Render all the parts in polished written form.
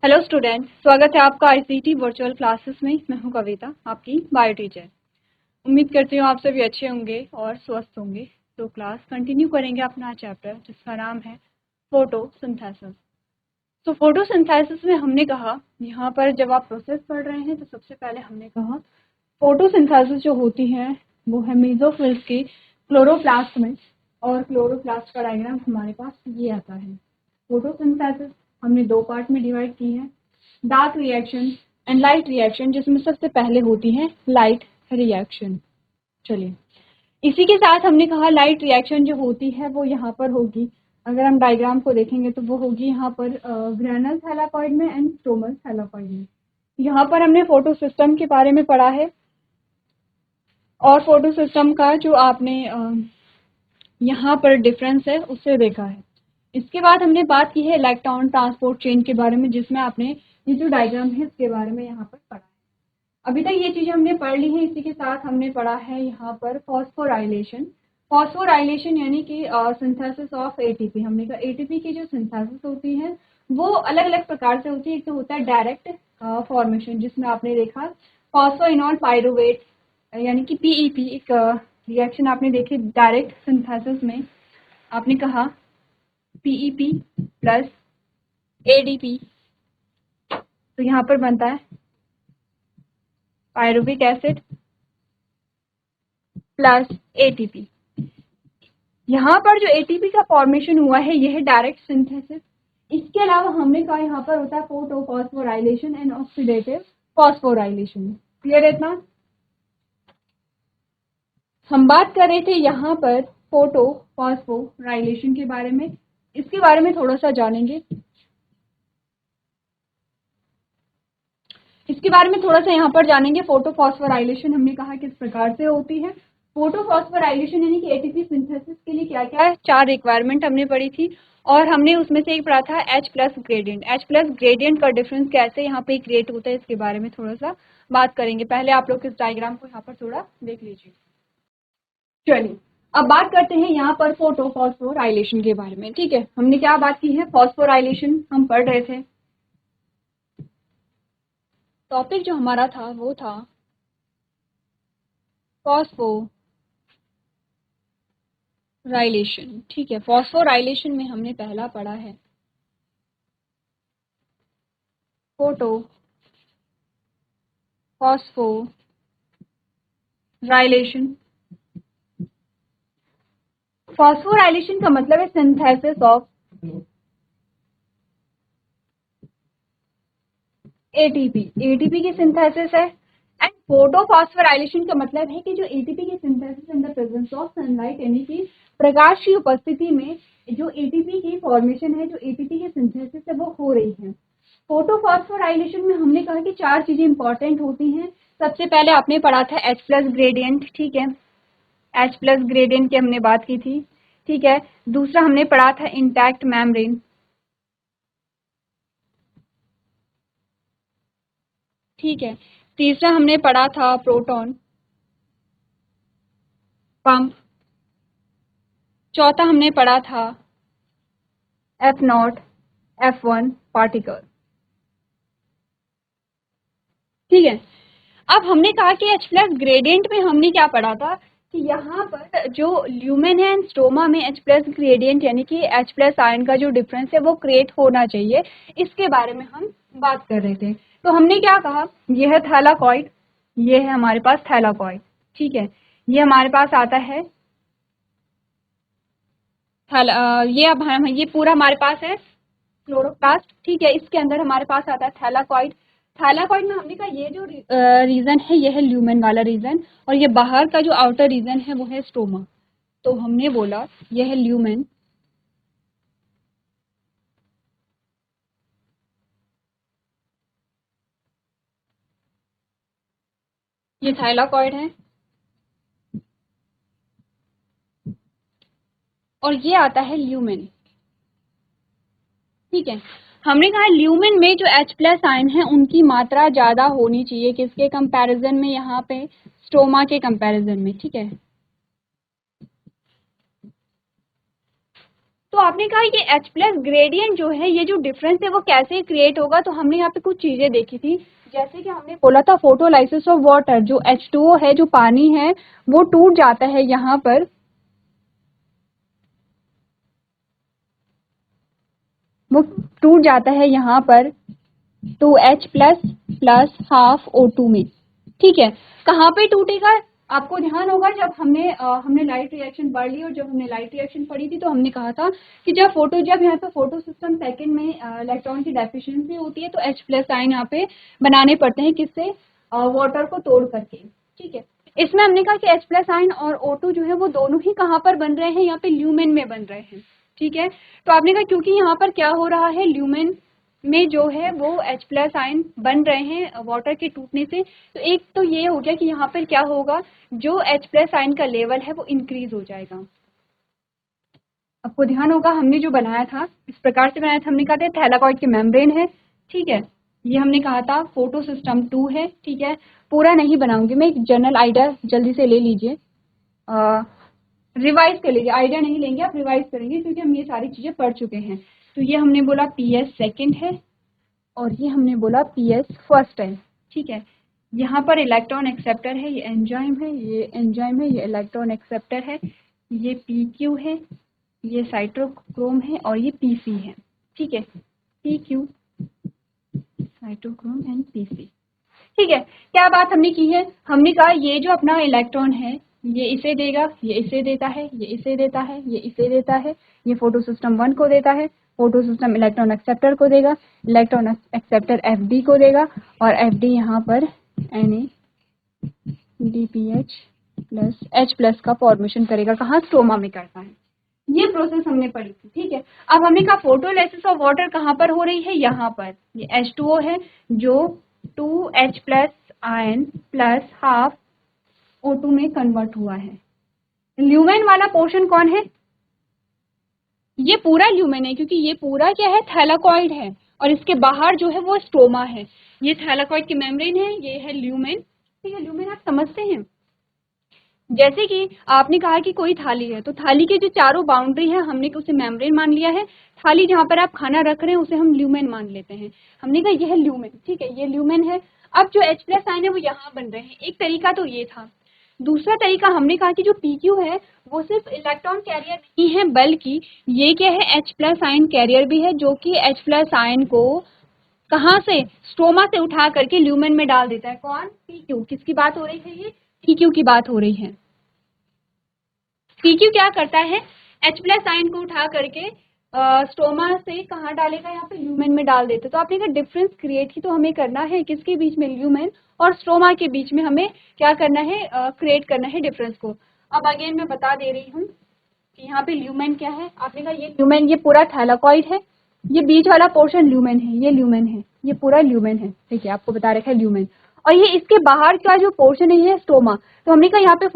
Hello student, स्वागत है आपका आईसीटी वर्चुअल क्लासेस में। मैं हूं कविता, आपकी बायो टीचर। उम्मीद करती हूँ आप सभी अच्छे होंगे और स्वस्थ होंगे। तो क्लास कंटिन्यू करेंगे अपना चैप्टर जिसका नाम है फोटोसिंथेसिस। तो फोटोसिंथेसिस में हमने कहा, यहाँ पर जब आप प्रोसेस पढ़ रहे हैं तो सबसे पहले हमने कहा फोटोसिंथेसिस जो होती है वो है मेसोफिल्स की क्लोरोप्लास्ट में, और क्लोरोप्लास्ट का डायग्राम हमारे पास ये आता है। फोटोसिंथेसिस हमने दो पार्ट में डिवाइड की है, dark reaction and light reaction, जिसमें सबसे पहले होती है लाइट रिएक्शन। चलिए, इसी के साथ हमने कहा लाइट रिएक्शन जो होती है वो यहाँ पर होगी। अगर हम डायग्राम को देखेंगे तो वो होगी यहाँ पर ग्रेनल थैलाकॉइड में एंड स्ट्रोमल थैलाकॉइड में। यहाँ पर हमने फोटो सिस्टम के बारे में पढ़ा है, और फोटो सिस्टम का जो आपने यहाँ पर डिफरेंस है उससे देखा है। इसके बाद हमने बात की है इलेक्ट्रॉन ट्रांसपोर्ट चेन के बारे में, जिसमें आपने ये जो डायग्राम है इसके बारे में यहाँ पर पढ़ा है। अभी तक ये चीजें हमने पढ़ ली है। इसी के साथ हमने पढ़ा है यहाँ पर फॉस्फोराइलेशन। फॉस्फोराइलेशन यानी कि सिंथेसिस ऑफ एटीपी। हमने कहा एटीपी की जो सिंथेसिस होती है वो अलग अलग प्रकार से होती है। एक तो होता है डायरेक्ट फॉर्मेशन, जिसमें आपने देखा फॉस्फोइनॉल पायरुवेट यानी कि पीईपी, एक रिएक्शन आपने देखी डायरेक्ट सिंथेसिस में। आपने कहा पीईपी प्लस एडीपी, तो यहाँ पर बनता है पायरुविक एसिड प्लस एटीपी। यहाँ पर जो एटीपी का फॉर्मेशन हुआ है यह है डायरेक्ट सिंथेसिस। इसके अलावा हमने कहा यहाँ पर होता है photo phosphorylation and oxidative phosphorylation. Clear है इतना? हम बात कर रहे थे यहाँ पर फोटो फॉस्फोराइलेशन के बारे में। इसके बारे में थोड़ा सा जानेंगे। इसके बारे में थोड़ा सा यहाँ पर जानेंगे। फोटो फॉस्फोराइलेशन हमने कहा किस प्रकार से होती है। फोटो फॉस्फोराइलेशन यानी कि एटीपी सिंथेसिस के लिए क्या क्या है, चार रिक्वायरमेंट हमने पढ़ी थी, और हमने उसमें से एक पढ़ा था H plus gradient. H plus gradient का डिफरेंस कैसे यहाँ पे क्रिएट होता है इसके बारे में थोड़ा सा बात करेंगे। पहले आप लोग इस डायग्राम को यहाँ पर थोड़ा देख लीजिए। चलिए, अब बात करते हैं यहाँ पर फोटो फॉस्फोराइलेशन के बारे में। ठीक है, हमने क्या बात की है, फॉस्फोराइलेशन हम पढ़ रहे थे। टॉपिक जो हमारा था वो था फॉस्फोराइलेशन। ठीक है, फॉस्फोराइलेशन में हमने पहला पढ़ा है फोटो फॉस्फोराइलेशन। फॉस्फोराइलेशन का मतलब है सिंथेसिस ऑफ एटीपी। एटीपी की सिंथेसिस है। एंड फोटो फॉस्फोराइलेशन का मतलब है कि जो एटीपी की synthesis in the presence of sunlight, यानी कि प्रकाश की उपस्थिति में जो एटीपी की फॉर्मेशन है, जो एटीपी की सिंथेसिस है वो हो रही है। फोटो फॉस्फोराइलेशन में हमने कहा कि चार चीजें इंपॉर्टेंट होती हैं। सबसे पहले आपने पढ़ा था H प्लस ग्रेडियंट। ठीक है, H प्लस ग्रेडियंट की हमने बात की थी। ठीक है, दूसरा हमने पढ़ा था इंटैक्ट मेम्ब्रेन। ठीक है, तीसरा हमने पढ़ा था प्रोटॉन पंप। चौथा हमने पढ़ा था F0 F1 पार्टिकल। ठीक है, अब हमने कहा कि H प्लस ग्रेडियंट में हमने क्या पढ़ा था कि यहाँ पर जो ल्यूमेन है एंड स्ट्रोमा में H प्लस ग्रेडियंट यानी कि H प्लस आयन का जो डिफरेंस है वो क्रिएट होना चाहिए। इसके बारे में हम बात कर रहे थे। तो हमने क्या कहा, ये है थैलाकॉइड, ये है हमारे पास थैलाकॉइड। ठीक है, ये हमारे पास आता है ये अब हम ये पूरा हमारे पास है क्लोरोप्लास्ट। ठीक है, इसके अंदर हमारे पास आता है थैलाकॉइड। थैलाकॉइड में हमने कहा ये जो रीजन है ये है ल्यूमेन वाला रीजन, और ये बाहर का जो आउटर रीजन है वो है स्ट्रोमा। तो हमने बोला ये है ल्यूमेन, ये थैलाकॉइड है, और ये आता है ल्यूमेन। ठीक है, हमने कहा ल्यूमेन में जो H प्लस आयन है उनकी मात्रा ज्यादा होनी चाहिए किसके कंपैरिजन में, यहाँ पे स्ट्रोमा के कंपैरिजन में। ठीक है, तो आपने कहा ये H प्लस ग्रेडियंट जो है, ये जो डिफरेंस है वो कैसे क्रिएट होगा, तो हमने यहाँ पे कुछ चीजें देखी थी। जैसे कि हमने बोला था फोटोलाइसिस ऑफ वाटर, जो H2O है, जो पानी है, वो टूट जाता है यहाँ पर, वो टूट जाता है यहाँ पर 2H plus plus half O2 में। ठीक है, कहाँ पे टूटेगा, आपको ध्यान होगा जब हमने लाइट रिएक्शन पढ़ ली, और जब हमने लाइट रिएक्शन पढ़ी थी तो हमने कहा था कि जब यहाँ पे फोटो सिस्टम सेकंड में इलेक्ट्रॉन की डेफिशिएंसी होती है तो H प्लस आयन यहाँ पे बनाने पड़ते हैं, किससे, वाटर को तोड़ करके। ठीक है, इसमें हमने कहा कि H प्लस आयन और O2 जो है वो दोनों ही कहाँ पर बन रहे हैं, यहाँ पे ल्यूमेन में बन रहे हैं। ठीक है, तो आपने कहा क्योंकि यहाँ पर क्या हो रहा है, ल्यूमेन में जो है वो H प्लस आयन बन रहे हैं वाटर के टूटने से, तो एक तो ये हो गया कि यहाँ पर क्या होगा, जो H प्लस आयन का लेवल है वो इंक्रीज हो जाएगा। आपको ध्यान होगा हमने जो बनाया था इस प्रकार से बनाया था, हमने कहा था थैलाकॉइड के मेम्ब्रेन है। ठीक है, ये हमने कहा था फोटो सिस्टम 2 है। ठीक है, पूरा नहीं बनाऊंगी मैं, एक जनरल आइडिया जल्दी से ले लीजिए, रिवाइज कर लीजिए, आइडिया नहीं लेंगे आप, रिवाइज करेंगे क्योंकि हम ये सारी चीजें पढ़ चुके हैं। तो ये हमने बोला PS सेकेंड है और ये हमने बोला PS फर्स्ट है। ठीक है, यहाँ पर इलेक्ट्रॉन एक्सेप्टर है, ये एंजाइम है, ये एंजाइम है, ये इलेक्ट्रॉन एक्सेप्टर है, ये PQ है, ये साइटोक्रोम है और ये PC है। ठीक है, PQ साइटोक्रोम एंड PC। ठीक है, क्या बात हमने की है, हमने कहा ये जो अपना इलेक्ट्रॉन है ये इसे देगा, ये इसे देता है, ये इसे देता है, ये इसे देता है, ये फोटो सिस्टम 1 को देता है, फोटो सिस्टम इलेक्ट्रॉन एक्सेप्टर को देगा, इलेक्ट्रॉन एक्सेप्टर FD को देगा, और FD यहाँ पर NADPH प्लस H प्लस का फॉर्मेशन करेगा, कहाँ, स्ट्रोमा में करता है। ये प्रोसेस हमने पढ़ी थी। ठीक है, अब हमने कहा फोटोलाइसिस ऑफ वाटर कहाँ पर हो रही है, यहाँ पर, ये H2O है जो 2H plus ion plus half O2 में कन्वर्ट हुआ है। ल्यूमेन वाला पोर्शन कौन है, ये पूरा ल्यूमेन है, क्योंकि ये पूरा क्या है, थैलाकॉइड है, और इसके बाहर जो है वो स्ट्रोमा है। ये थैलाकॉइड की मेम्ब्रेन है, ये है ल्यूमेन। ठीक है, ल्यूमेन आप समझते हैं, जैसे कि आपने कहा कि कोई थाली है, तो थाली के जो चारों बाउंड्री है हमने उसे मेम्ब्रेन मान लिया है, थाली जहाँ पर आप खाना रख रहे हैं उसे हम ल्यूमेन मान लेते हैं, हमने कहा यह ल्यूमेन। ठीक है, ये ल्यूमेन है। अब जो H प्लस आयन है वो यहाँ बन रहे हैं, एक तरीका तो ये था। दूसरा तरीका हमने कहा कि जो PQ है वो सिर्फ इलेक्ट्रॉन कैरियर नहीं है, बल्कि ये क्या है, H प्लस आयन कैरियर भी है, जो कि H प्लस आयन को कहाँ से, स्ट्रोमा से उठा करके ल्यूमेन में डाल देता है। कौन, PQ। किसकी बात हो रही है, ये PQ की बात हो रही है। PQ क्या करता है, H प्लस आयन को उठा करके स्ट्रोमा से कहाँ डालेगा, यहाँ पे ल्यूमेन में डाल देते। तो आपने कहा डिफरेंस क्रिएट ही तो हमें करना है, किसके बीच में, ल्यूमेन और स्ट्रोमा के बीच में हमें क्या करना है, क्रिएट करना है डिफरेंस को। अब अगेन मैं बता दे रही हूँ कि यहाँ पे ल्यूमेन क्या है, आपने कहा ये ल्यूमेन, ये पूरा थैलाकॉइड है, ये बीच वाला पोर्शन ल्यूमेन है, ये ल्यूमेन है, ये पूरा ल्यूमेन है। ठीक है, आपको बता रखा है ल्यूमेन, और ये इसके बाहर का जो पोर्शन है ये स्ट्रोमा। तो हमने कहा यहाँ पे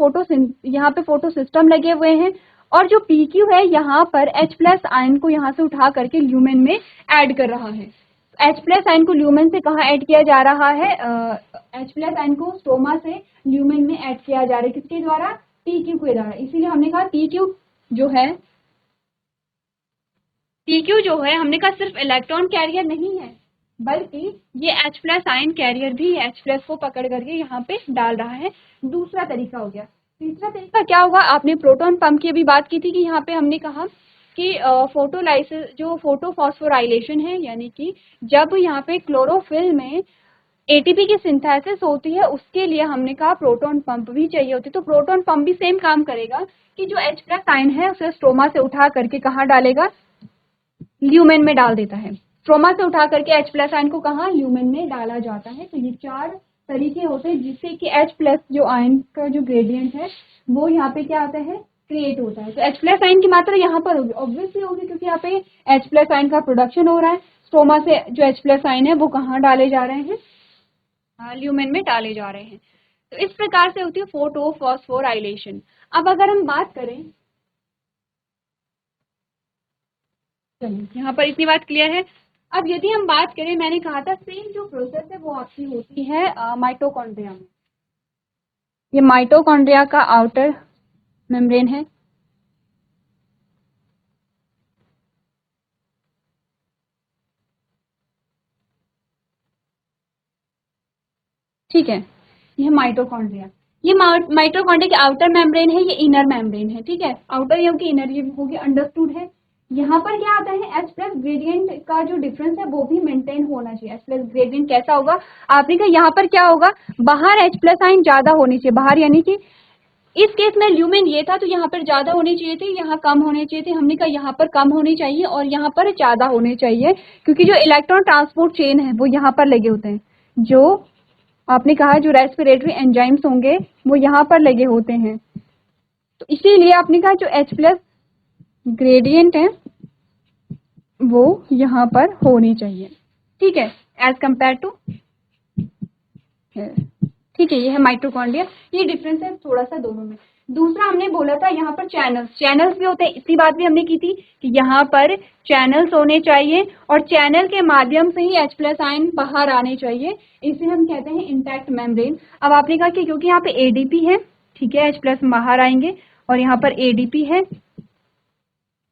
फोटो सिस्टम लगे हुए हैं, और जो PQ है यहाँ पर H प्लस आयन को यहाँ से उठा करके ल्यूमेन में ऐड कर रहा है। H प्लस आयन को ल्यूमेन से कहाँ ऐड किया जा रहा है, H प्लस आयन को स्ट्रोमा से ल्यूमेन में ऐड किया जा रहा है, किसके द्वारा, PQ के द्वारा। इसीलिए हमने कहा PQ जो है हमने कहा सिर्फ इलेक्ट्रॉन कैरियर नहीं है, बल्कि ये H प्लस आयन कैरियर भी H प्लस को पकड़ करके यहाँ पे डाल रहा है। दूसरा तरीका हो गया। तीसरा तरीका क्या होगा, आपने प्रोटॉन पंप की भी बात की थी कि यहाँ पे हमने कहा कि फोटोलाइसिस, जो फोटोफॉस्फोराइलेशन है, यानी कि जब यहाँ पे क्लोरोफिल में ATP की सिंथेसिस होती है, उसके लिए हमने कहा प्रोटॉन पंप भी चाहिए होती है। तो प्रोटॉन पंप भी सेम काम करेगा कि जो H प्लस आयन है उसे स्ट्रोमा से उठा करके कहाँ डालेगा, ल्यूमेन में डाल देता है। स्ट्रोमा से उठा करके H प्लस आयन को कहाँ, ल्यूमेन में डाला जाता है। तो ये 4 तरीके होते हैं जिससे कि H प्लस जो आयन का जो ग्रेडियंट है वो यहाँ पे क्या आता है, क्रिएट होता है। तो H प्लस आयन की मात्रा यहाँ पर होगी, ऑब्वियसली होगी, क्योंकि यहाँ पे H प्लस आयन का प्रोडक्शन हो रहा है। स्ट्रोमा से जो H प्लस आयन है वो कहाँ डाले जा रहे हैं, ल्यूमेन में डाले जा रहे हैं। तो इस प्रकार से होती है फोटोफॉस्फोराइलेशन। अब अगर हम बात करें, चलिए यहाँ पर इतनी बात क्लियर है। अब यदि हम बात करें, मैंने कहा था सेम जो प्रोसेस है वो आपकी होती है माइटोकॉन्ड्रिया में। ये माइटोकॉन्ड्रिया का आउटर मेम्ब्रेन है, ठीक है, ये माइटोकॉन्ड्रिया। ये माइटोकॉन्ड्रिया के आउटर मेम्ब्रेन है, ये इनर मेम्ब्रेन है। ठीक है, आउटर ये होगी, इनर ये होगी, अंडरस्टूड है। यहाँ पर क्या आता है, H प्लस ग्रेडियंट का जो डिफरेंस है वो भी मेंटेन होना चाहिए। H प्लस ग्रेडियंट कैसा होगा, आपने कहा यहाँ पर क्या होगा, बाहर H प्लस आइन ज्यादा होनी चाहिए, बाहर यानी कि इस केस में ल्यूमेन ये था तो यहाँ पर ज्यादा होने चाहिए थे, यहाँ कम होने चाहिए थे। हमने कहा यहाँ पर कम होने चाहिए और यहाँ पर ज्यादा होने चाहिए, क्योंकि जो इलेक्ट्रॉन ट्रांसपोर्ट चेन है वो यहाँ पर लगे होते हैं। जो आपने कहा जो रेस्पिरेटरी एंजाइम्स होंगे वो यहाँ पर लगे होते हैं, तो इसीलिए आपने कहा जो H प्लस ग्रेडियंट है वो यहाँ पर होनी चाहिए। ठीक है, एज कंपेयर टू, ठीक है, ये है माइटोकॉन्ड्रिया। ये डिफरेंस है थोड़ा सा दोनों में। दूसरा हमने बोला था यहाँ पर चैनल्स भी होते हैं, इतनी बात भी हमने की थी कि यहाँ पर चैनल्स होने चाहिए और चैनल के माध्यम से ही H प्लस आयन बाहर आने चाहिए, इसे हम कहते हैं इंटैक्ट मेम्ब्रेन। अब आपने कहा कि क्योंकि यहाँ पे ADP है, ठीक है, H प्लस बाहर आएंगे और यहाँ पर ADP है,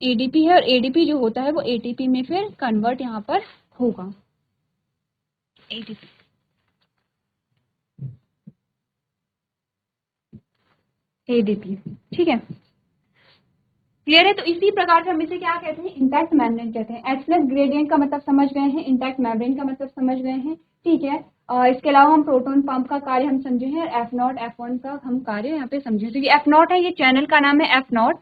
और ADP जो होता है वो ATP में फिर कन्वर्ट यहाँ पर होगा, ATP। ADP, ठीक है, क्लियर है। तो इसी प्रकार से हम इसे क्या कहते हैं, इंटैक्ट मेम्ब्रेन कहते हैं। H प्लस ग्रेडियंट का मतलब समझ गए हैं, इंटैक्ट मेम्ब्रेन का मतलब समझ गए हैं। ठीक है, और इसके अलावा हम प्रोटॉन पंप का कार्य हम समझे हैं, F0 F1 का हम कार्य यहाँ पे समझे। तो ये F0 है, ये चैनल का नाम है F0,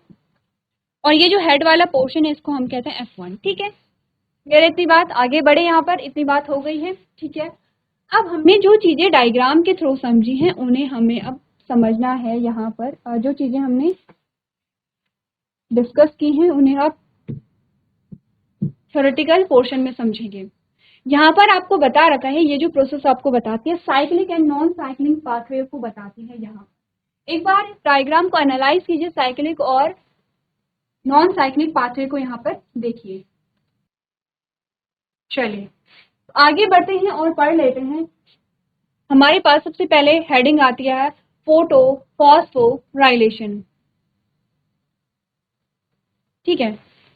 और ये जो हेड वाला पोर्शन है इसको हम कहते हैं F1। ठीक है, क्लियर, इतनी बात, आगे बढ़े, यहाँ पर इतनी बात हो गई है। ठीक है, अब हमने जो चीजें डायग्राम के थ्रू समझी हैं उन्हें हमें अब समझना है। यहाँ पर जो चीजें हमने डिस्कस की हैं उन्हें आप थ्योरेटिकल पोर्शन में समझेंगे। यहाँ पर आपको बता रखा है, ये जो प्रोसेस आपको बताती है cyclic and non cyclic pathway को बताती है। यहाँ एक बार डायग्राम को एनालाइज कीजिए, साइक्लिक और नॉन साइक्लिक पाथवे को यहाँ पर देखिए। चलिए आगे बढ़ते हैं और पढ़ लेते हैं। हमारे पास सबसे पहले हेडिंग आती है फोटो फॉस्फोराइलेशन। ठीक है,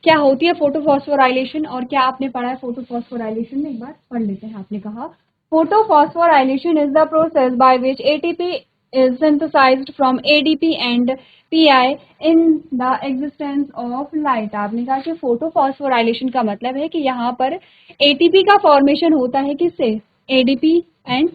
क्या होती है फोटोफॉस्फोराइलेशन और क्या आपने पढ़ा है फोटोफॉस्फोराइलेशन में, एक बार पढ़ लेते हैं। आपने कहा photophosphorylation is the process by which ATP is synthesized from ADP and PI in the existence of light। आपने कहा कि फोटोफॉस्फोराइलेशन का मतलब है कि यहाँ पर ATP का फॉर्मेशन होता है किससे, ADP एंड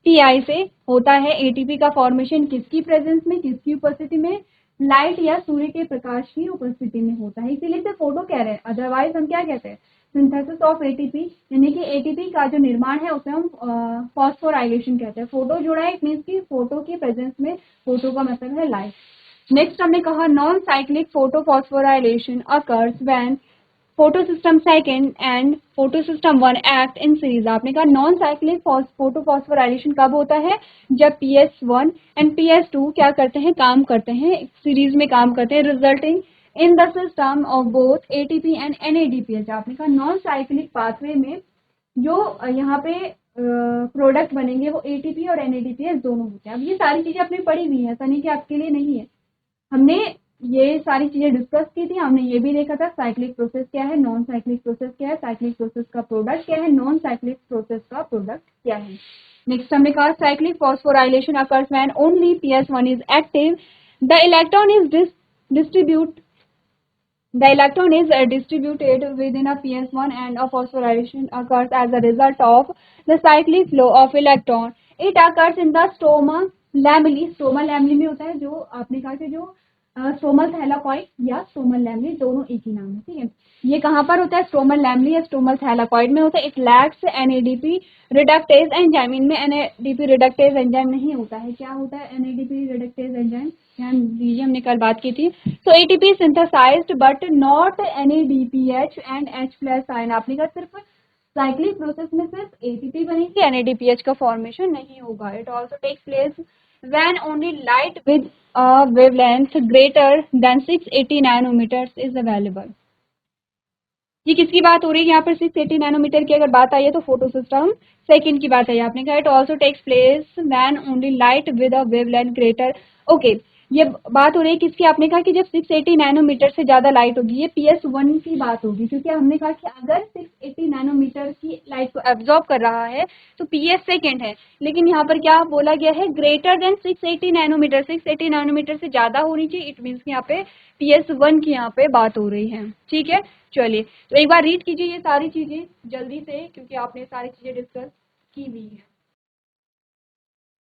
PI से होता है। ATP का फॉर्मेशन किसकी प्रेजेंस में, किसकी उपस्थिति में, लाइट या सूर्य के प्रकाश की उपस्थिति में होता है, इसीलिए इसे फोटो कह रहे हैं। अदरवाइज हम क्या कहते हैं, सिंथेसिस ऑफ ATP, यानी कि ATP का जो निर्माण है उसे हम फॉस्फोराइलेशन कहते हैं। फोटो जुड़ा है, इट मीन्स की फोटो की प्रेजेंस में, फोटो का मतलब है लाइट। नेक्स्ट हमने कहा non cyclic photophosphorylation occurs when photosystem second and photosystem 1 act in series. आपने कहा नॉन साइक्लिक फोटोफॉस्फोराइलेशन कब होता है, जब PS1 एंड PS2 क्या करते हैं, काम करते हैं, सीरीज में काम करते हैं, resulting in the system of both ATP and NADPH। आपने कहा नॉन साइक्लिक पाथवे में जो यहाँ पे प्रोडक्ट बनेंगे वो ATP और NADPH दोनों होते हैं। अब ये सारी चीजें आपने पढ़ी हुई है, ऐसा नहीं कि आपके लिए नहीं है, हमने ये सारी चीजें डिस्कस की थी। हमने ये भी देखा था साइक्लिक प्रोसेस क्या है, नॉन साइक्लिक प्रोसेस क्या है, साइक्लिक प्रोसेस का प्रोडक्ट क्या है, नॉन साइक्लिक प्रोसेस का प्रोडक्ट क्या है। नेक्स्ट हमने कहा cyclic phosphorylation occurs when only PS1 is active, the electron is distributed within a PS1 and a phosphorylation occurs as a result of the cyclic flow of electron. It occurs in the stroma lamella। Stroma lamellae में होता है, जो आपने कहा कि जो stromal thylakoid या stromal lamellae दोनों एक ही नाम है। ठीक है, ये कहाँ पर होता है, स्ट्रोमल लैमली या स्ट्रोमल थैलाकॉइड में होता है। It lacks NADP reductase enzyme. इनमें NADP रिडक्टेज एंजाइम नहीं होता है। क्या होता है NADP रिडक्टेज एंजाइम, ध्यान दीजिए, हमने कल बात की थी। तो ATP synthesized but not NADPH and H plus ion. आपने कहा सिर्फ साइक्लिक प्रोसेस में सिर्फ ATP बनेगी, NADPH का फॉर्मेशन नहीं होगा। It also takes place when only light with a wavelength greater than 680 nanometers is available। ये किसकी बात हो रही है यहाँ पर, 680 नैनोमीटर की अगर बात आई है तो फोटो सिस्टम सेकंड की बात आई। आपने कहा it also takes place when only light with a wavelength greater. Okay, ये बात हो रही है किसकी, आपने कहा कि जब 680 नैनोमीटर से ज़्यादा लाइट होगी, ये PS1 की बात होगी, क्योंकि हमने कहा कि अगर 680 नैनोमीटर की लाइट को एब्जॉर्ब कर रहा है तो PS सेकेंड है, लेकिन यहाँ पर क्या बोला गया है, ग्रेटर देन 680 नैनोमीटर, 680 नैनोमीटर से ज़्यादा होनी चाहिए, इट मीन्स यहाँ पे PS1 की यहाँ पे बात हो रही है। ठीक है, चलिए तो एक बार रीड कीजिए ये सारी चीज़ें जल्दी से, क्योंकि आपने सारी चीज़ें डिस्कस की हुई है।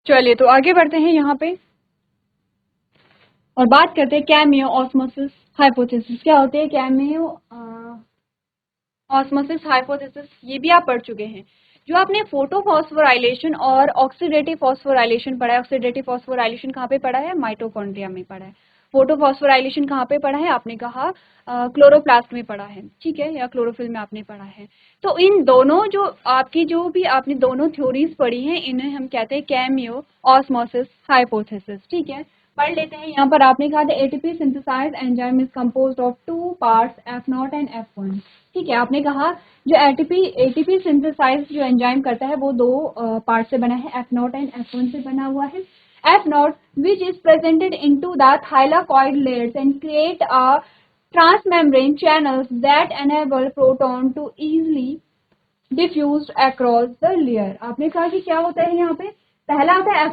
चलिए तो आगे बढ़ते हैं यहाँ पे और बात करते हैं कैमियो ऑस्मोसिस हाइपोथेसिस। क्या होते हैं कैमियो ऑस्मोसिस हाइपोथेसिस, ये भी आप पढ़ चुके हैं। जो आपने फोटोफॉस्फोराइलेशन और ऑक्सीडेटिव फॉस्फोराइलेशन पढ़ा है, ऑक्सीडेटिव फॉस्फोराइलेशन कहाँ पे पढ़ा है, माइटोकॉन्ड्रिया में पढ़ा है। फोटोफॉस्फोराइलेशन कहाँ पे पढ़ा है, आपने कहा क्लोरोप्लास्ट में पढ़ा है, ठीक है, या क्लोरोफिल में आपने पढ़ा है। तो इन दोनों जो आपकी जो भी आपने दोनों थ्योरीज पढ़ी हैं, इन्हें हम कहते हैं कैमियो ऑस्मोसिस हाइपोथेसिस। ठीक है, पढ़ लेते हैं। यहाँ पर आपने कहा था ATP synthase enzyme is composed of two parts F0 and F1। ठीक है, आपने कहा जो एटीपी सिंथेसाइज जो एंजाइम करता है वो दो पार्ट से बना है, F0 एंड F1 से बना हुआ है। F0 which is presented into the thylakoid layers and create a transmembrane channels that enable proton to easily diffused across the layer। आपने कहा कि क्या होता है यहाँ पे, पहला आता है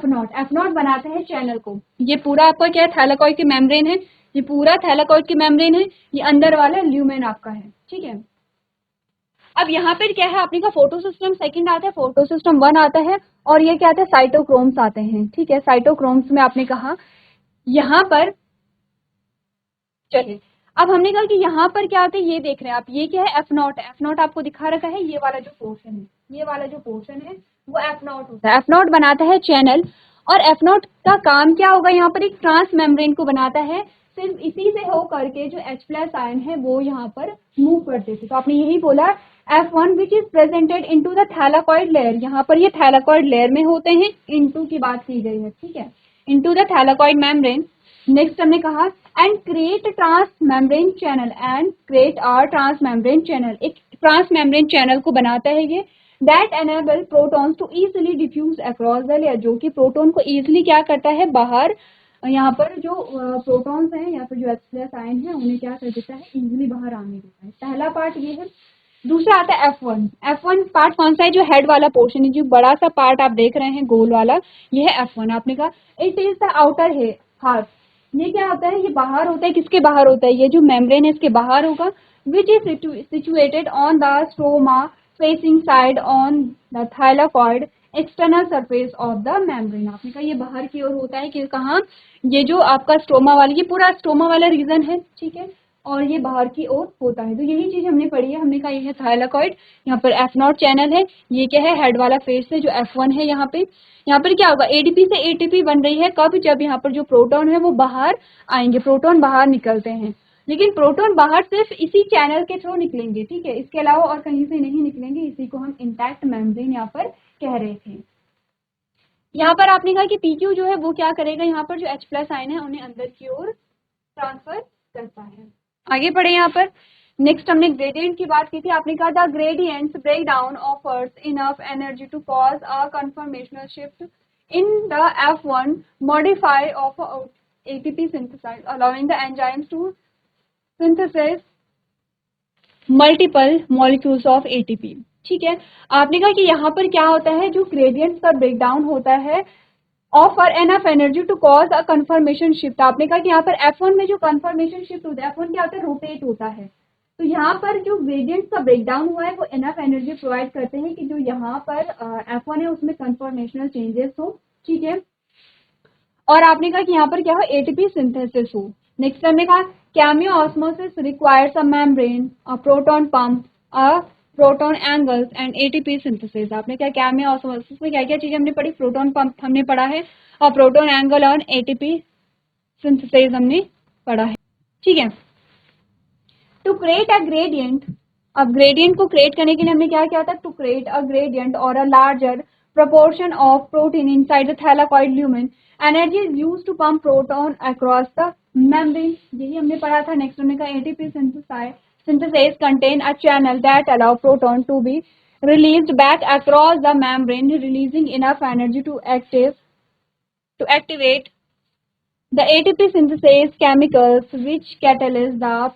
F0 बनाते हैं चैनल को। ये पूरा आपका क्या है, थैलाकॉइड की मेम्ब्रेन है, ये पूरा थैलाकॉइड की मेम्ब्रेन है, ये अंदर वाला ल्यूमेन आपका है। ठीक है, अब यहाँ पर क्या है, आपने कहा फोटो सिस्टम सेकंड आता है, फोटो सिस्टम 1 आता है, और ये क्या आता है, साइटोक्रोम्स आते हैं। ठीक है, साइटोक्रोम्स में आपने कहा यहाँ पर, चलिए अब हमने कहा कि यहाँ पर क्या होता है, ये देख रहे हैं आप, ये क्या है, F0 आपको दिखा रखा है, ये वाला जो पोर्शन है, ये वाला जो पोर्शन है वो F0 होता है। F0 बनाता है चैनल, और F0 का काम क्या होगा, यहाँ पर एक ट्रांस मेम्ब्रेन को बनाता है, सिर्फ इसी से हो करके जो H+ आयन है वो यहाँ पर मूव करते थे। तो आपने यही बोला F1 which is presented into the thylakoid layer, यहाँ पर ये थैलाकॉइड लेयर में होते हैं, इनटू की बात की गई है। ठीक है, into the thylakoid membrane. Next हमने कहा and create transmembrane channel, and create are transmembrane channel, एक ट्रांस मेम्ब्रेन चैनल को बनाता है ये, that enable protons to easily diffuse across the layer, जो कि प्रोटॉन को इजीली क्या करता है, बाहर यहाँ पर जो प्रोटॉन्स हैं, यहाँ पर जो H+ आयन है उन्हें क्या कर देता है, इजीली बाहर आने देता है। पहला पार्ट ये है। दूसरा आता है F1 पार्ट कौन सा है, जो हेड वाला पोर्शन है, जो बड़ा सा पार्ट आप देख रहे हैं गोल वाला, ये है F1। आपने कहा इट इज द आउटर है हाफ, ये क्या होता है, ये बाहर होता है, किसके बाहर होता है, ये जो मेम्ब्रेन है इसके बाहर होगा, which is situated on the stroma facing side on the thylakoid external surface of the membrane. आपने कहा ये बाहर की ओर होता है, कि कहाँ, ये जो आपका स्ट्रोमा वाला, ये पूरा स्ट्रोमा वाला रीजन है। ठीक है, और ये बाहर की ओर होता है। तो यही चीज हमने पढ़ी है, हमने कहा ये है थाइलाकॉइड, यहाँ पर F0 चैनल है, ये क्या है, हेड वाला फेस है जो F1 है। यहाँ पर क्या होगा, एडीपी से एटीपी बन रही है, कब, जब यहाँ पर जो प्रोटॉन है वो बाहर आएंगे, प्रोटॉन बाहर निकलते हैं, लेकिन प्रोटॉन बाहर सिर्फ इसी चैनल के थ्रू निकलेंगे। ठीक है, इसके अलावा और कहीं से नहीं निकलेंगे, इसी को हम इंटैक्ट मेम्ब्रेन यहाँ पर कह रहे थे। यहाँ पर आपने कहा कि PQ जो है वो क्या करेगा, यहाँ पर जो H+ आयन है उन्हें अंदर की ओर ट्रांसफर करता है। आगे बढ़े यहाँ पर, नेक्स्ट हमने ग्रेडियंट की बात की थी। आपने कहा था gradients break down offers enough energy to cause a conformational shift in the F1 modify of ATP synthesis allowing the enzymes to synthesize multiple molecules of ATP। ठीक है, आपने कहा कि यहाँ पर क्या होता है, जो ग्रेडियंट्स का ब्रेकडाउन होता है offer enough energy to cause a conformation shift. आपने कहा कि यहाँ पर F1 में जो कन्फर्मेशन शिफ्ट होता है, F1 क्या होता है, रोटेट होता है, तो यहाँ पर जो ग्रेडियंट्स का ब्रेकडाउन हुआ है वो एनफ एनर्जी प्रोवाइड करते हैं कि जो यहाँ पर F1 है उसमें कन्फर्मेशनल चेंजेस हो। ठीक है, और आपने कहा कि यहाँ पर क्या हो, ATP सिंथेसिस हो। नेक्स्ट हमने कहा cameo osmosis requires a membrane, a proton pump, a proton angles and ATP synthesis. आपने क्या कैमियो ऑस्मोसिस में क्या क्या चीजें हमने पढ़ी, प्रोटॉन पंप हमने पढ़ा है, और प्रोटॉन एंगल और ATP सिंथेसिस हमने पढ़ा है। ठीक है, टू क्रिएट अ ग्रेडियंट, अब ग्रेडियंट को क्रिएट करने के लिए हमने क्या किया था, टू क्रिएट अ ग्रेडियंट और a larger proportion of protein inside the thylakoid lumen, energy is used to pump proton across the membrane। यही हमने पढ़ा था। नेक्स्ट हमने कहा ATP synthesis contain a channel that allow proton to be released back across the membrane, releasing enough energy to activate The ATP synthesis chemicals which catalyze the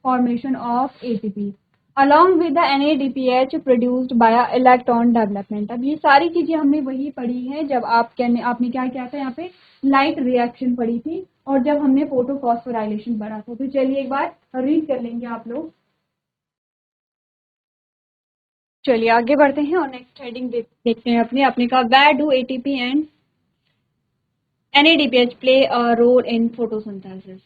formation of ATP along with the NADPH produced by electron development। अब ये सारी चीजें हमने वही पढ़ी है जब आपने क्या किया था, यहाँ पे लाइट रिएक्शन पढ़ी थी और जब हमने फोटोफॉस्फोराइलेशन पढ़ा था। तो चलिए एक बार रीड कर लेंगे आप लोग। चलिए आगे बढ़ते हैं और नेक्स्ट हेडिंग देखते हैं अपने का where do ATP and NADPH play a role in photosynthesis.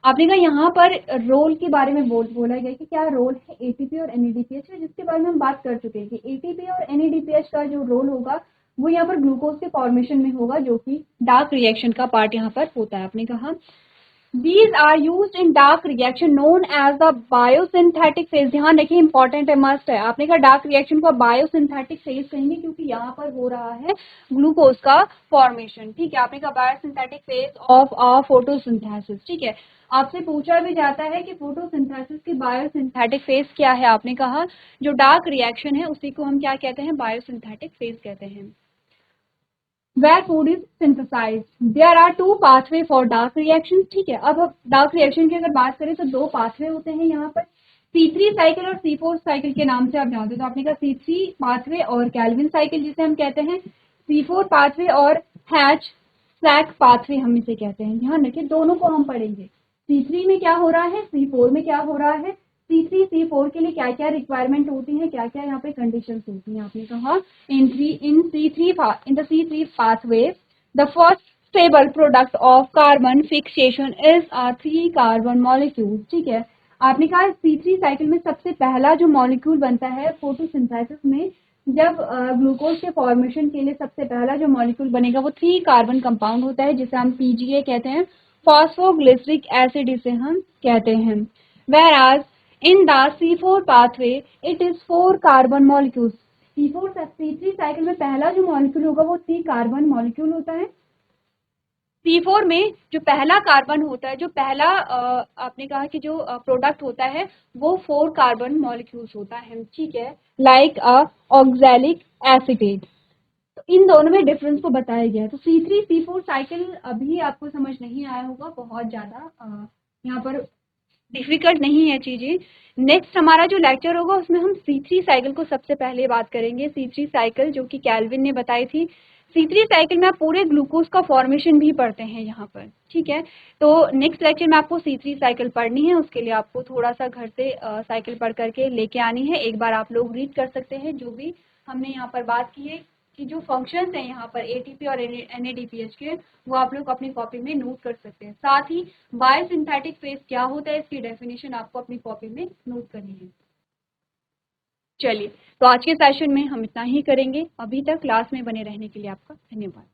आपने कहा यहाँ पर रोल के बारे में बोला गया कि क्या रोल है ATP और NADPH का, जिसके बारे में हम बात कर चुके हैं कि ATP और NADPH का जो रोल होगा वो यहाँ पर ग्लूकोज के फॉर्मेशन में होगा, जो कि डार्क रिएक्शन का पार्ट यहाँ पर होता है। आपने कहा These are used in dark reaction known as the biosynthetic phase। ध्यान रखिए, इंपॉर्टेंट है, मस्ट है। आपने कहा डार्क रिएक्शन को बायोसिंथेटिक फेज कहेंगे क्योंकि यहाँ पर हो रहा है ग्लूकोज का फॉर्मेशन। ठीक है, आपने कहा biosynthetic phase of a photosynthesis. ठीक है, आपसे पूछा भी जाता है कि फोटोसिंथेसिस की बायोसिंथेटिक फेज क्या है। आपने कहा जो डार्क रिएक्शन है उसी को हम क्या कहते हैं, बायोसिंथेटिक फेज कहते हैं। Where food is synthesized, there are two pathway for dark reactions। ठीक है, अब डार्क रिएक्शन की अगर बात करें तो दो पाथवे होते हैं यहाँ पर, C3 साइकिल और C4 साइकिल के नाम से आप जानते हो। तो आपने कहा C3 पाथवे और कैल्विन साइकिल जिसे हम कहते हैं, C4 पाथवे और हैच स्लैक पाथवे हम इसे कहते हैं। ध्यान रखिए, दोनों को हम पढ़ेंगे। C3 में क्या हो रहा है, C4 में क्या हो रहा है, C3 C4 के लिए क्या क्या रिक्वायरमेंट होती है, क्या क्या यहाँ पे कंडीशंस होती हैं। आपने कहा in the C3 pathway the first stable product of carbon fixation is a 3 carbon molecule। ठीक है, आपने कहा C3 साइकिल में सबसे पहला जो मॉलिक्यूल बनता है फोटोसिंथेसिस में, जब ग्लूकोज के फॉर्मेशन के लिए सबसे पहला जो मॉलिक्यूल बनेगा वो 3 कार्बन कंपाउंड होता है जिसे हम PGA कहते हैं, फॉस्फोग्लिसरिक एसिड इसे हम कहते हैं। Whereas in the C4 pathway it is 4 carbon molecules. C3 cycle में पहला जो मॉलिक्यूल होगा वो 3 कार्बन मॉलिक्यूल होता है। C4 में जो पहला कार्बन होता है, जो पहला आपने कहा कि जो प्रोडक्ट होता है वो 4 कार्बन मॉलिक्यूल्स होता है। ठीक है, लाइक ऑक्सैलिक एसीटेट। तो इन दोनों में डिफरेंस को बताया गया है। तो C3 C4 साइकिल अभी आपको समझ नहीं आया होगा, बहुत ज़्यादा यहाँ पर डिफिकल्ट नहीं है चीज़ें। नेक्स्ट हमारा जो लेक्चर होगा उसमें हम C3 साइकिल को सबसे पहले बात करेंगे। C3 साइकिल जो कि कैल्विन ने बताई थी। C3 साइकिल में आप पूरे ग्लूकोज का फॉर्मेशन भी पढ़ते हैं यहाँ पर। ठीक है, तो नेक्स्ट लेक्चर में आपको C3 साइकिल पढ़नी है, उसके लिए आपको थोड़ा सा घर से साइकिल पढ़ करके लेके आनी है। एक बार आप लोग रीड कर सकते हैं जो भी हमने यहाँ पर बात की है कि जो फंक्शंस हैं यहाँ पर ATP और NADPH के, वो आप लोग अपनी कॉपी में नोट कर सकते हैं। साथ ही बायोसिंथेटिक फेज क्या होता है इसकी डेफिनेशन आपको अपनी कॉपी में नोट करनी है। चलिए, तो आज के सेशन में हम इतना ही करेंगे। अभी तक क्लास में बने रहने के लिए आपका धन्यवाद।